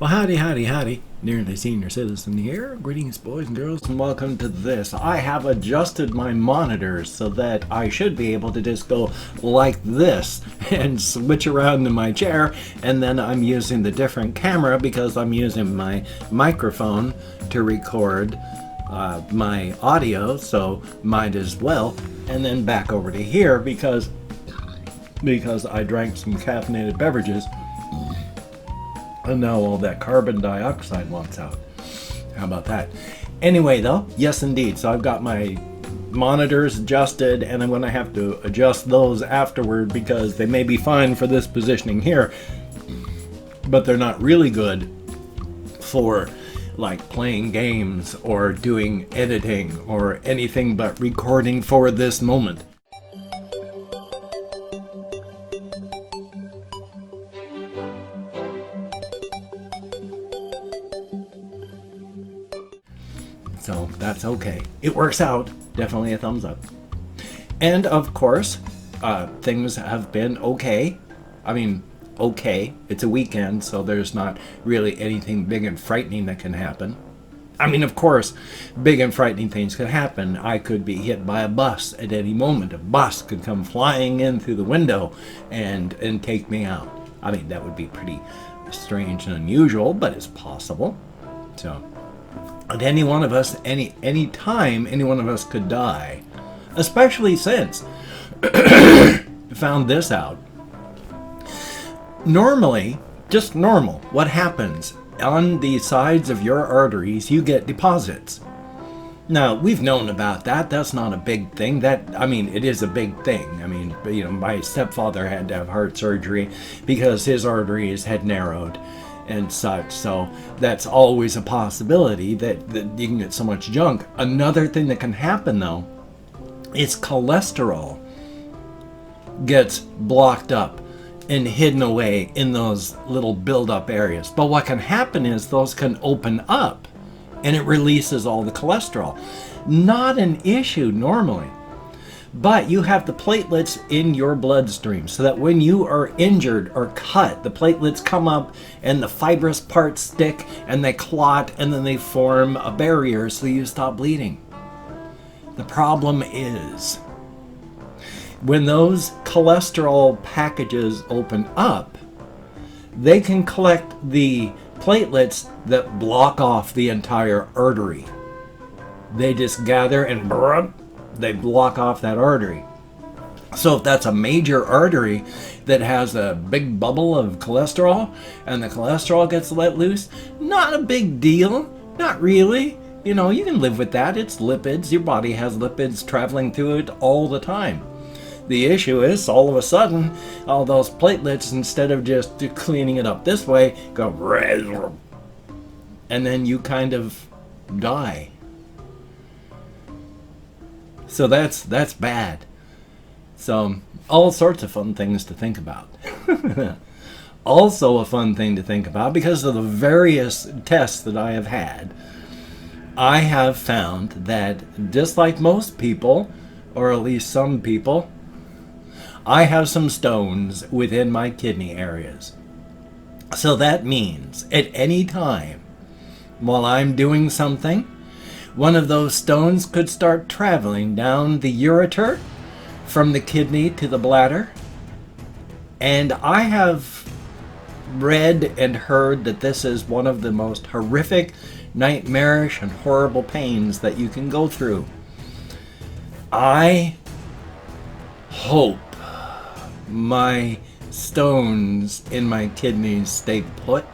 Well, howdy, howdy, howdy. Nearly Senior Citizen here. Greetings, boys and girls, and welcome to this. I have adjusted my monitors so that I should be able to just go like this and switch around in my chair, and then I'm using the different camera because I'm using my microphone to record my audio, so might as well. And then back over to here because I drank some caffeinated beverages. And now all that carbon dioxide wants out. How about that? Anyway, though, yes, indeed. So I've got my monitors adjusted, and I'm going to have to adjust those afterward because they may be fine for this positioning here, but they're not really good for like playing games or doing editing or anything but recording for this moment. So that's okay. It works out. Definitely a thumbs up. And of course, things have been okay. I mean, okay. It's a weekend, so there's not really anything big and frightening that can happen. I mean, of course, big and frightening things could happen. I could be hit by a bus at any moment. A bus could come flying in through the window and take me out. I mean, that would be pretty strange and unusual, but it's possible. So at any one of us, any time, any one of us could die. Especially since found this out. Normally, just normal, what happens on the sides of your arteries, you get deposits. Now, we've known about that. That's not a big thing. It is a big thing. I mean, my stepfather had to have heart surgery because his arteries had narrowed and such, so that's always a possibility that you can get so much junk. Another thing that can happen, though, is cholesterol gets blocked up and hidden away in those little build-up areas. But what can happen is those can open up and it releases all the cholesterol. Not an issue normally. But you have the platelets in your bloodstream so that when you are injured or cut, the platelets come up and the fibrous parts stick and they clot and then they form a barrier so you stop bleeding. The problem is when those cholesterol packages open up, they can collect the platelets that block off the entire artery. They just gather and they block off that artery. So if that's a major artery that has a big bubble of cholesterol and the cholesterol gets let loose, not a big deal. Not really. You can live with that. It's lipids. Your body has lipids traveling through it all the time. The issue is, all of a sudden, all those platelets, instead of just cleaning it up this way, go, and then you kind of die. So that's bad. So all sorts of fun things to think about. Also a fun thing to think about, because of the various tests that I have had, I have found that just like most people, or at least some people, I have some stones within my kidney areas. So that means at any time while I'm doing something, one of those stones could start traveling down the ureter from the kidney to the bladder. And I have read and heard that this is one of the most horrific, nightmarish, and horrible pains that you can go through. I hope my stones in my kidneys stay put.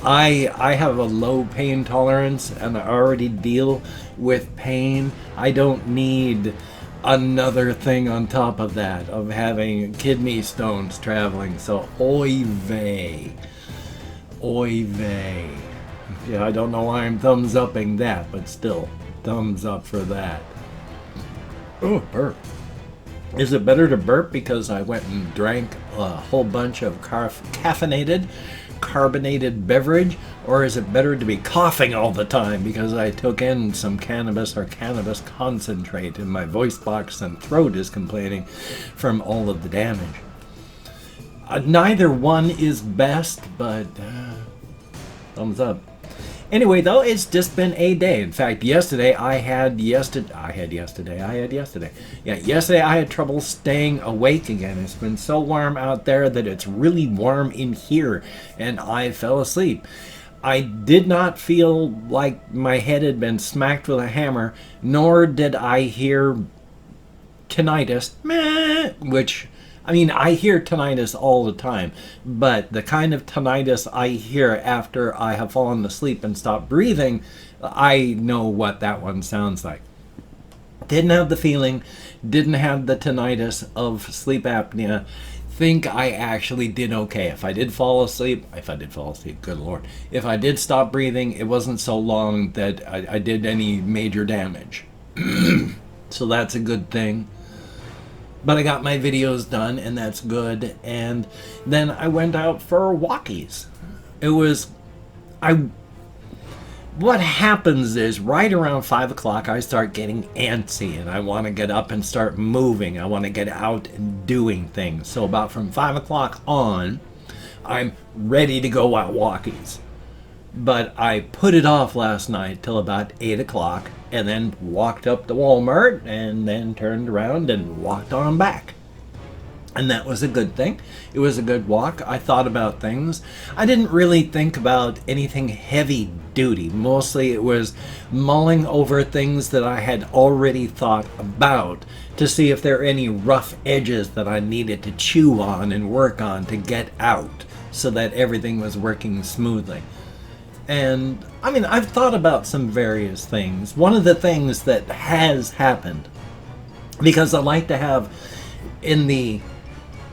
I have a low pain tolerance and I already deal with pain. I don't need another thing on top of that, of having kidney stones traveling. So oy vey. Oy vey. Yeah, I don't know why I'm thumbs upping that, but still, thumbs up for that. Oh, burp. Is it better to burp because I went and drank a whole bunch of caffeinated, carbonated beverage, or is it better to be coughing all the time because I took in some cannabis or cannabis concentrate and my voice box and throat is complaining from all of the damage? Neither one is best, but thumbs up. Anyway, though, it's just been a day. In fact, yesterday I had trouble staying awake again. It's been so warm out there that it's really warm in here, and I fell asleep. I did not feel like my head had been smacked with a hammer, nor did I hear tinnitus, which, I mean, I hear tinnitus all the time, but the kind of tinnitus I hear after I have fallen asleep and stopped breathing, I know what that one sounds like. Didn't have the feeling, didn't have the tinnitus of sleep apnea. Think I actually did okay. If I did fall asleep, good Lord. If I did stop breathing, it wasn't so long that I did any major damage. So that's a good thing. But I got my videos done, and that's good. And then I went out for walkies. What happens is right around 5 o'clock, I start getting antsy, and I want to get up and start moving. I want to get out and doing things. So about from 5 o'clock on, I'm ready to go out walkies. But I put it off last night till about 8 o'clock, and then walked up to Walmart, and then turned around and walked on back. And that was a good thing. It was a good walk. I thought about things. I didn't really think about anything heavy duty. Mostly it was mulling over things that I had already thought about to see if there are any rough edges that I needed to chew on and work on to get out so that everything was working smoothly. And, I mean, I've thought about some various things. One of the things that has happened, because I like to have in the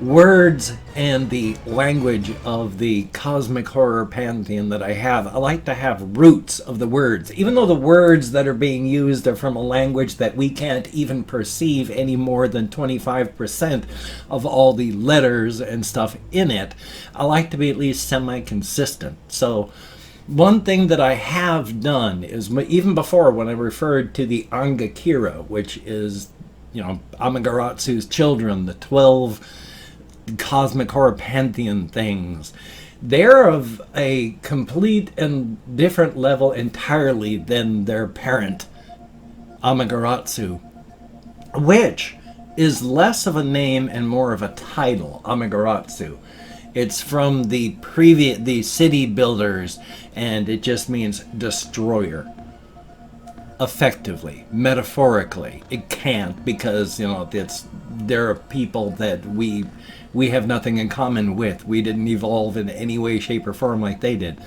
words and the language of the cosmic horror pantheon that I have, I like to have roots of the words. Even though the words that are being used are from a language that we can't even perceive any more than 25% of all the letters and stuff in it, I like to be at least semi-consistent. So one thing that I have done is, even before when I referred to the Angakira, which is, Amaterasu's children, the 12 cosmic horror pantheon things, they're of a complete and different level entirely than their parent, Amaterasu, which is less of a name and more of a title, Amaterasu. It's from the city builders, and it just means destroyer. Effectively, metaphorically, it can't, because there are people that we have nothing in common with. We didn't evolve in any way, shape, or form like they did.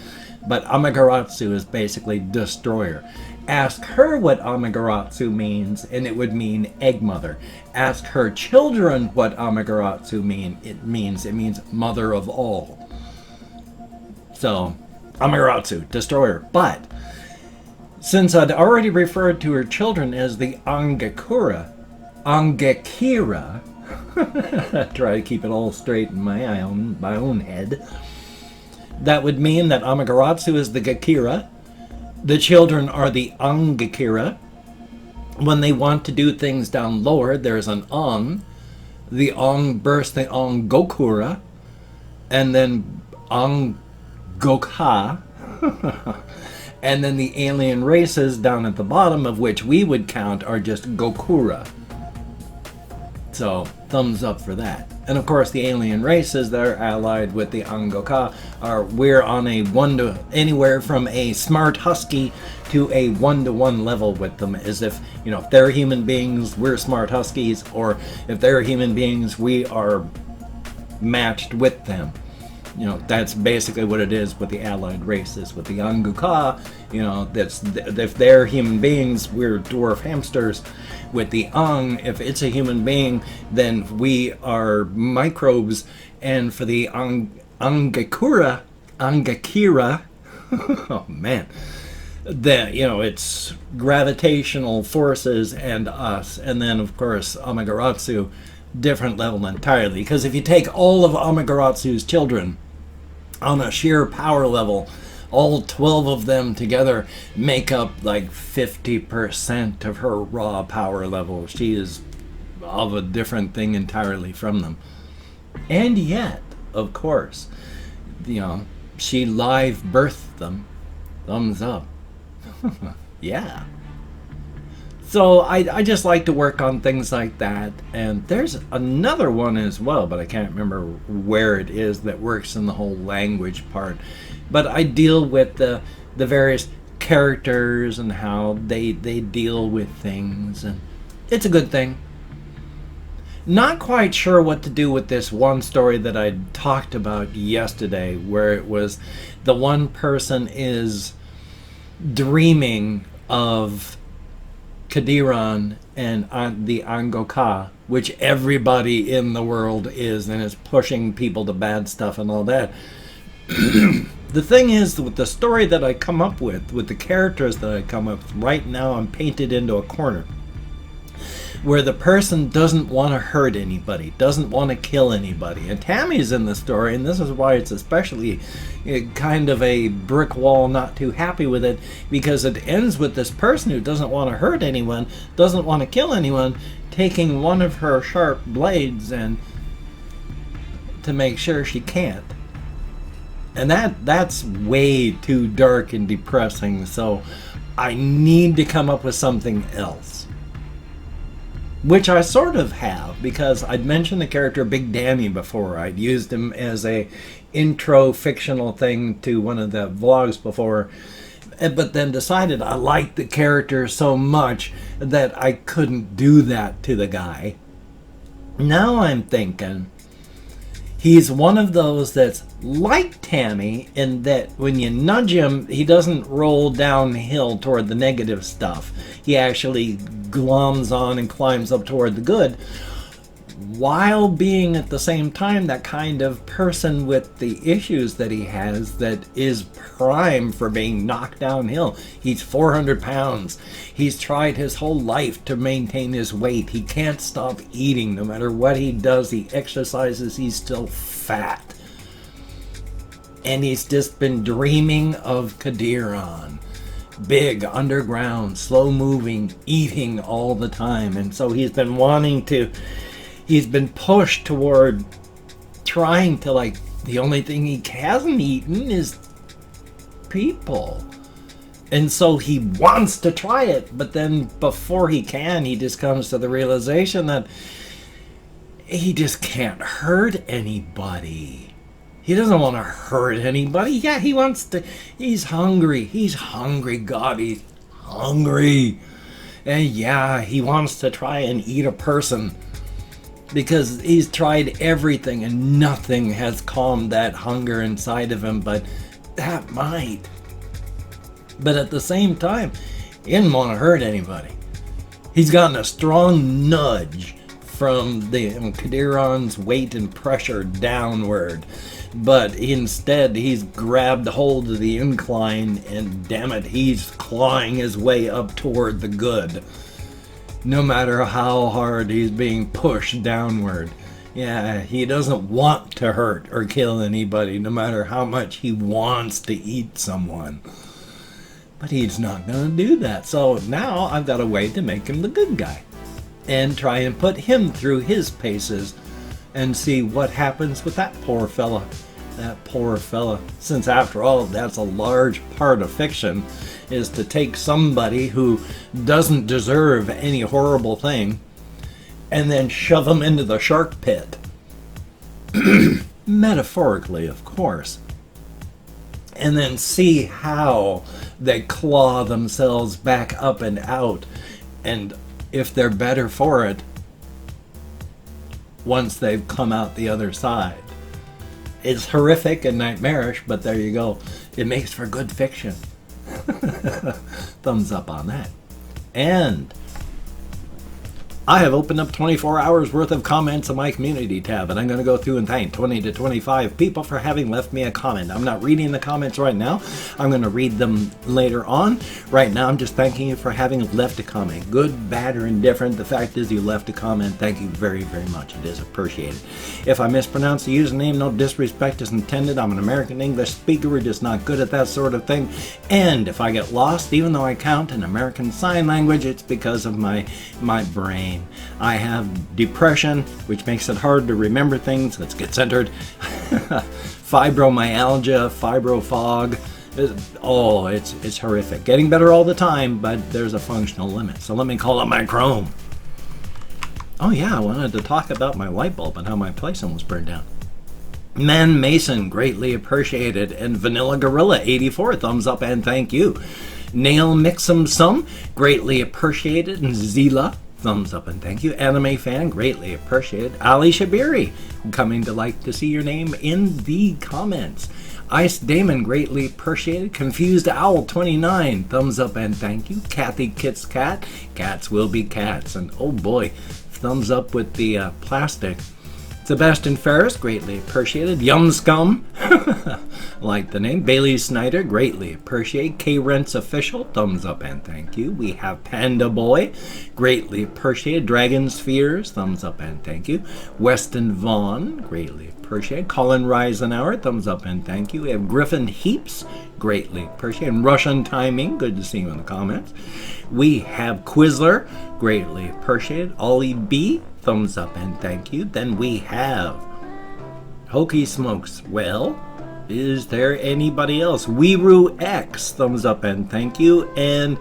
But Amaterasu is basically destroyer. Ask her what Amaterasu means, and it would mean egg mother. Ask her children what Amaterasu means. It means mother of all. So, Amaterasu, destroyer. But since I'd already referred to her children as the Angakira, try to keep it all straight in my own head, that would mean that Amaterasu is the Gakira. The children are the Angakira. When they want to do things down lower, there's an Ang. The Ang bursts the Angokura, and then Angoka. And then the alien races down at the bottom, of which we would count, are just Gokura. So, thumbs up for that. And of course, the alien races that are allied with the Angoka we're on a anywhere from a smart husky to a 1-to-1 level with them, as if, if they're human beings, we're smart huskies, or if they're human beings, we are matched with them. That's basically what it is with the allied races. With the Anguka, if they're human beings, we're dwarf hamsters. With the Ang, if it's a human being, then we are microbes. And for the Angakira, oh man, it's gravitational forces and us. And then, of course, Amaterasu, different level entirely. Because if you take all of Amaterasu's children on a sheer power level, all 12 of them together make up like 50% of her raw power level. She is of a different thing entirely from them. And yet, of course. You know, she live birthed them. Thumbs up. Yeah. So I just like to work on things like that. And there's another one as well, but I can't remember where it is, that works in the whole language part. But I deal with the various characters and how they deal with things. And it's a good thing. Not quite sure what to do with this one story that I talked about yesterday, where it was the one person is dreaming of Kadiran and the Angoka, which everybody in the world is, and is pushing people to bad stuff and all that. The thing is, with the story that I come up with the characters that I come up with, right now I'm painted into a corner where the person doesn't want to hurt anybody, doesn't want to kill anybody. And Tammy's in the story, and this is why it's especially kind of a brick wall, not too happy with it, because it ends with this person who doesn't want to hurt anyone, doesn't want to kill anyone, taking one of her sharp blades and to make sure she can't. And that's way too dark and depressing, so I need to come up with something else. Which I sort of have, because I'd mentioned the character Big Danny before. I'd used him as a intro fictional thing to one of the vlogs before, but then decided I liked the character so much that I couldn't do that to the guy. Now I'm thinking he's one of those that's like Tammy, in that when you nudge him, he doesn't roll downhill toward the negative stuff. He actually gloms on and climbs up toward the good, while being at the same time that kind of person with the issues that he has that is prime for being knocked downhill. He's 400 pounds. He's tried his whole life to maintain his weight. He can't stop eating. No matter what he does, he exercises, he's still fat. And he's just been dreaming of Kadiran. Big, underground, slow moving, eating all the time. And so he's been he's been pushed toward trying to, like, the only thing he hasn't eaten is people. And so he wants to try it, but then before he can, he just comes to the realization that he just can't hurt anybody. He doesn't want to hurt anybody. Yeah, he wants to. He's hungry. He's hungry. God, he's hungry. And yeah, he wants to try and eat a person, because he's tried everything and nothing has calmed that hunger inside of him, but that might. But at the same time, he didn't want to hurt anybody. He's gotten a strong nudge from the Kadiran's weight and pressure downward. But instead, he's grabbed hold of the incline, and damn it, he's clawing his way up toward the good. No matter how hard he's being pushed downward. Yeah, he doesn't want to hurt or kill anybody, no matter how much he wants to eat someone. But he's not going to do that. So now I've got a way to make him the good guy, and try and put him through his paces and see what happens with that poor fella. That poor fella. Since after all, that's a large part of fiction, is to take somebody who doesn't deserve any horrible thing and then shove them into the shark pit. Metaphorically, of course. And then see how they claw themselves back up and out, and if they're better for it once they've come out the other side. It's horrific and nightmarish, but there you go. It makes for good fiction. Thumbs up on that. And I have opened up 24 hours worth of comments on my community tab, and I'm going to go through and thank 20 to 25 people for having left me a comment. I'm not reading the comments right now. I'm going to read them later on. Right now, I'm just thanking you for having left a comment. Good, bad, or indifferent. The fact is you left a comment. Thank you very, very much. It is appreciated. If I mispronounce the username, no disrespect is intended. I'm an American English speaker. We're just not good at that sort of thing. And if I get lost, even though I count in American Sign Language, it's because of my brain. brain. I have depression, which makes it hard to remember things. Let's get centered. Fibromyalgia, fibrofog. It's horrific. Getting better all the time, but there's a functional limit. So let me call up my Chrome. Oh yeah, I wanted to talk about my light bulb and how my place almost burned down. Man Mason, greatly appreciated. And Vanilla Gorilla, 84, thumbs up and thank you. Nail Mixum Some, greatly appreciated. And Zila, thumbs up and thank you. Anime Fan, greatly appreciated. Ali Shabiri, coming to like to see your name in the comments. Ice Damon, greatly appreciated. Confused Owl, 29, thumbs up and thank you. Kathy Kit's Cat, cats will be cats. And oh boy, thumbs up with the plastic. Sebastian Ferris, greatly appreciated. Yum Scum, like the name. Bailey Snyder, greatly appreciate. K Rents Official, thumbs up and thank you. We have Panda Boy, greatly appreciated. Dragon Spheres, thumbs up and thank you. Weston Vaughn, greatly appreciated. Colin Reisenauer, thumbs up and thank you. We have Griffin Heaps, greatly appreciated. And Russian Timing, good to see you in the comments. We have Quizler, greatly appreciated. Ollie B, thumbs up and thank you. Then we have Hokey Smokes. Well, is there anybody else? Weeru X, thumbs up and thank you. And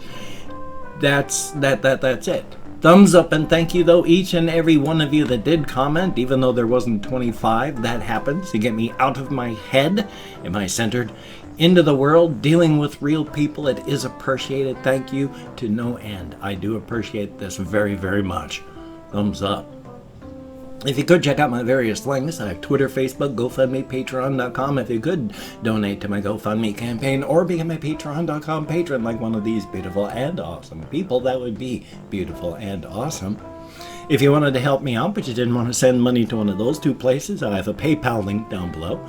that's it. Thumbs up and thank you though, each and every one of you that did comment, even though there wasn't 25. That happens to get me out of my head. Am I centered? Into the world, dealing with real people. It is appreciated. Thank you to no end. I do appreciate this very, very much. Thumbs up. If you could check out my various links, I have Twitter, Facebook, GoFundMe, Patreon.com. If you could donate to my GoFundMe campaign or become a Patreon.com patron like one of these beautiful and awesome people, that would be beautiful and awesome. If you wanted to help me out but you didn't want to send money to one of those two places, I have a PayPal link down below.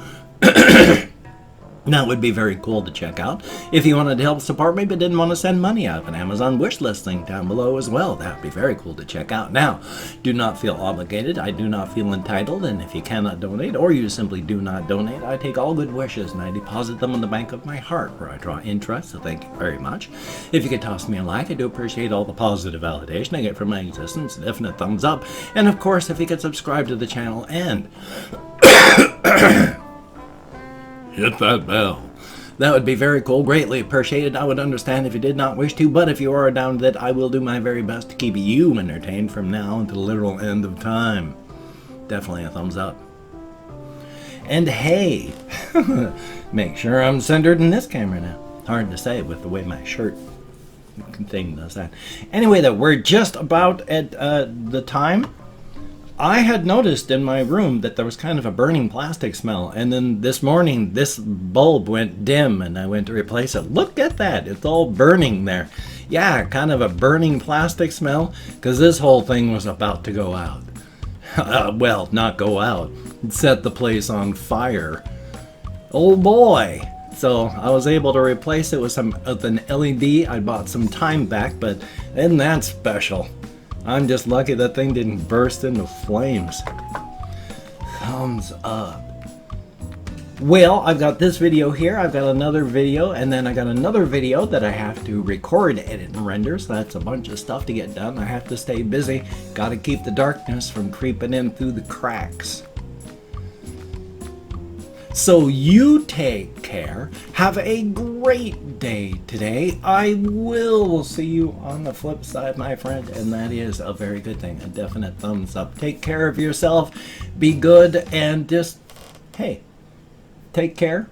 That would be very cool to check out. If you wanted to help support me but didn't want to send money, I have an Amazon wish list link down below as well. That would be very cool to check out. Now, do not feel obligated. I do not feel entitled. And if you cannot donate or you simply do not donate, I take all good wishes and I deposit them in the bank of my heart where I draw interest. So thank you very much. If you could toss me a like, I do appreciate all the positive validation I get from my existence. Definite thumbs up. And of course, if you could subscribe to the channel and hit that bell. That would be very cool. Greatly appreciated. I would understand if you did not wish to, but if you are down to that, I will do my very best to keep you entertained from now until the literal end of time. Definitely a thumbs up. And hey, make sure I'm centered in this camera now. Hard to say with the way my shirt thing does that. Anyway, though, we're just about at the time. I had noticed in my room that there was kind of a burning plastic smell, and then this morning this bulb went dim and I went to replace it. Look at that, it's all burning there. Yeah, kind of a burning plastic smell, because this whole thing was about to go out. Well, not go out, set the place on fire. Oh boy. So I was able to replace it with an LED. I bought some time back, but isn't that special? I'm just lucky that thing didn't burst into flames. Thumbs up. Well, I've got this video here, I've got another video, and then I got another video that I have to record, edit, and render, so that's a bunch of stuff to get done. I have to stay busy. Gotta keep the darkness from creeping in through the cracks. So you take care. Have a great day today. I will see you on the flip side, my friend, and that is a very good thing. A definite thumbs up. Take care of yourself. Be good and just, hey, take care.